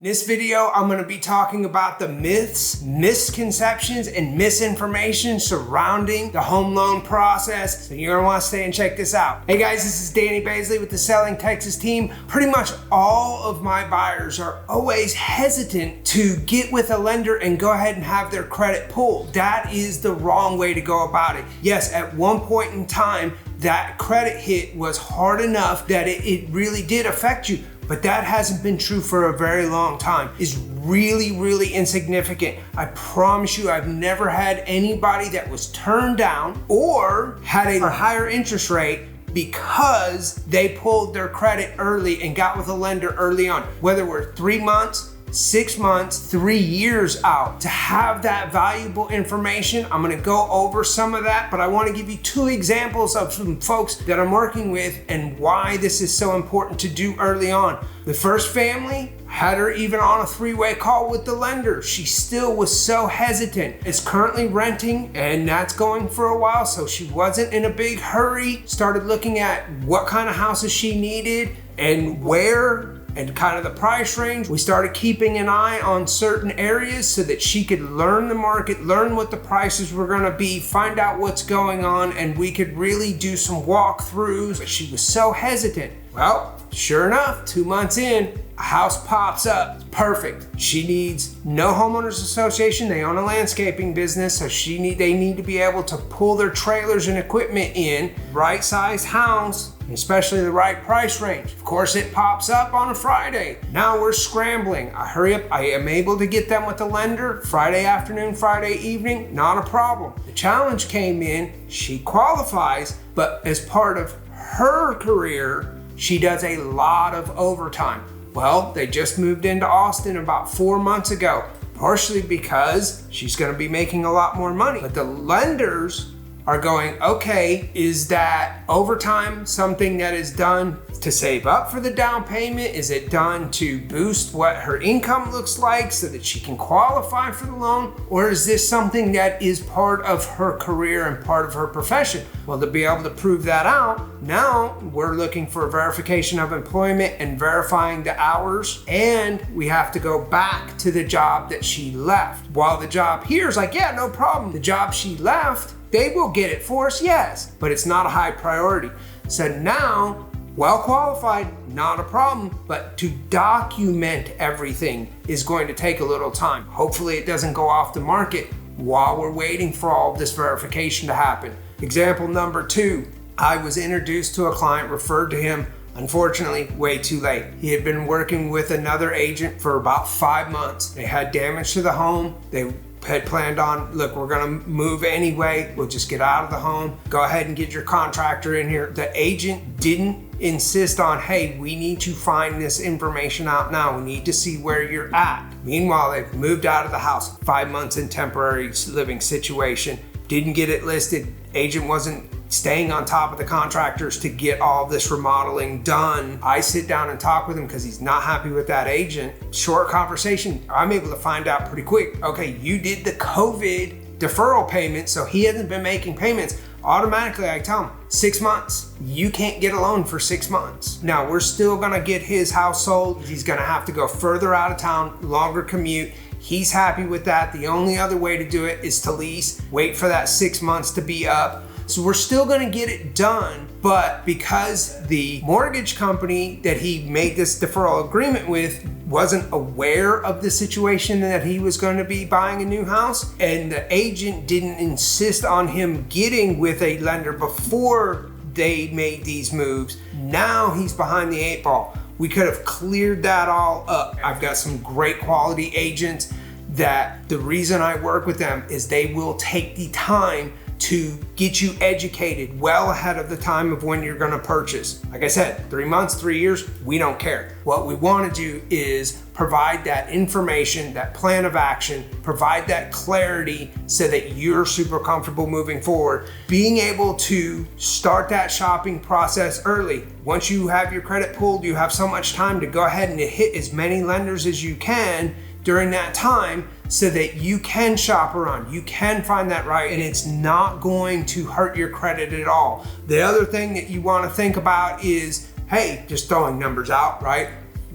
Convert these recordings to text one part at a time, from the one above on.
In this video, I'm going to be talking about the myths, misconceptions, and misinformation surrounding the home loan process. So you're going to want to stay and check this out. Hey guys, this is Baisley with the Selling Texas team. Pretty much all of my buyers are always hesitant to get with a lender and go ahead and have their credit pulled. That is the wrong way to go about it. Yes, at one point in time, that credit hit was hard enough that it really did affect you. But that hasn't been true for a very long time. It's really insignificant. I promise you, I've never had anybody that was turned down or had a higher interest rate because they pulled their credit early and got with a lender early on. Whether we're 3 months, 6 months, 3 years out. To have that valuable information, I'm gonna go over some of that, but I wanna give you 2 examples of some folks that I'm working with and why this is so important to do early on. The first family, had her even on a 3-way call with the lender. She still was so hesitant. Is currently renting and that's going for a while, so she wasn't in a big hurry. Started looking at what kind of houses she needed and where, and kind of the price range. We started keeping an eye on certain areas so that she could learn the market, learn what the prices were gonna be, find out what's going on, and we could really do some walkthroughs. But she was so hesitant. Well, sure enough, 2 months in, a house pops up. It's perfect. She needs no homeowners association. They own a landscaping business, so they need to be able to pull their trailers and equipment in. Right sized house, especially the right price range. Of course, it pops up on a Friday. Now we're scrambling. I hurry up. I am able to get them with the lender Friday afternoon, Friday evening, not a problem. The challenge came in. She qualifies, but as part of her career, she does a lot of overtime. Well, they just moved into Austin about 4 months ago, partially because she's gonna be making a lot more money. But the lenders are going, okay, is that overtime something that is done to save up for the down payment? Is it done to boost what her income looks like so that she can qualify for the loan? Or is this something that is part of her career and part of her profession? Well, to be able to prove that out, now we're looking for verification of employment and verifying the hours, and we have to go back to the job that she left. While the job here is like, yeah, no problem. The job she left, they will get it for us, yes, but it's not a high priority. So now, well qualified, not a problem, but to document everything is going to take a little time. Hopefully it doesn't go off the market while we're waiting for all of this verification to happen. Example number 2, I was introduced to a client, referred to him, unfortunately, way too late. He had been working with another agent for about 5 months. They had damage to the home. They had planned on, look, we're gonna move anyway. We'll just get out of the home. Go ahead and get your contractor in here. The agent didn't insist on, hey, we need to find this information out now. We need to see where you're at. Meanwhile, they've moved out of the house, 5 months in temporary living situation. Didn't get it listed. Agent wasn't staying on top of the contractors to get all this remodeling done. I sit down and talk with him because he's not happy with that agent. Short conversation, I'm able to find out pretty quick. Okay, you did the COVID deferral payment, so he hasn't been making payments. Automatically, I tell him, 6 months. You can't get a loan for 6 months. Now, we're still gonna get his house sold. He's gonna have to go further out of town, longer commute. He's happy with that. The only other way to do it is to lease, wait for that 6 months to be up. So we're still gonna get it done, but because the mortgage company that he made this deferral agreement with wasn't aware of the situation that he was gonna be buying a new house, and the agent didn't insist on him getting with a lender before they made these moves, now he's behind the 8 ball. We could have cleared that all up. I've got some great quality agents that the reason I work with them is they will take the time to get you educated well ahead of the time of when you're gonna purchase. Like I said, 3 months, 3 years, we don't care. What we wanna do is provide that information, that plan of action, provide that clarity so that you're super comfortable moving forward. Being able to start that shopping process early. Once you have your credit pulled, you have so much time to go ahead and hit as many lenders as you can during that time so that you can shop around, you can find that right, and it's not going to hurt your credit at all. The other thing that you want to think about is, hey, just throwing numbers out, right?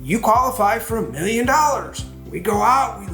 you qualify for $1 million. We go out, we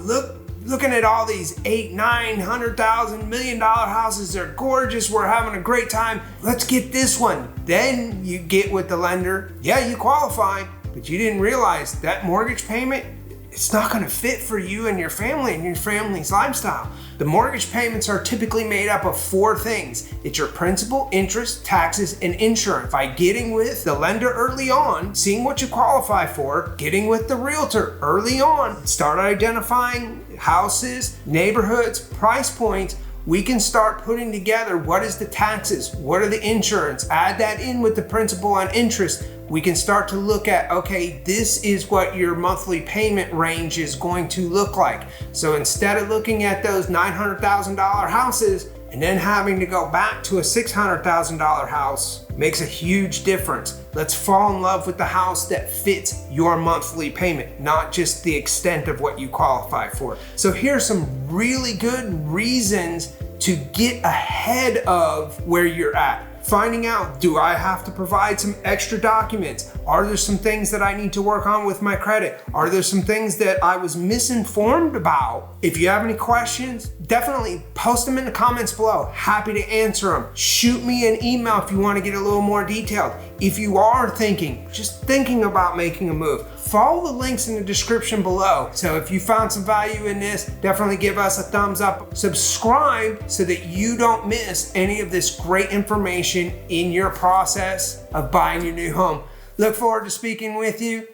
looking at all these $800,000, $900,000, $1 million houses. They're gorgeous. We're having a great time. Let's get this one. Then you get with the lender. Yeah, you qualify, but you didn't realize that mortgage payment, it's not going to fit for you and your family and your family's lifestyle. The mortgage payments are typically made up of 4 things. It's your principal, interest, taxes, and insurance. By getting with the lender early on, seeing what you qualify for, getting with the realtor early on, start identifying houses, neighborhoods, price points, we can start putting together what is the taxes, what are the insurance, add that in with the principal and interest. We can start to look at, okay, this is what your monthly payment range is going to look like. So instead of looking at those $900,000 houses and then having to go back to a $600,000 house, makes a huge difference. Let's fall in love with the house that fits your monthly payment, not just the extent of what you qualify for. So here's some really good reasons to get ahead of where you're at. Finding out, do I have to provide some extra documents? Are there some things that I need to work on with my credit? Are there some things that I was misinformed about? If you have any questions, definitely post them in the comments below. Happy to answer them. Shoot me an email if you want to get a little more detailed. If you are just thinking about making a move, follow the links in the description below. So if you found some value in this, definitely give us a thumbs up. Subscribe so that you don't miss any of this great information in your process of buying your new home. Look forward to speaking with you.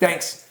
Thanks.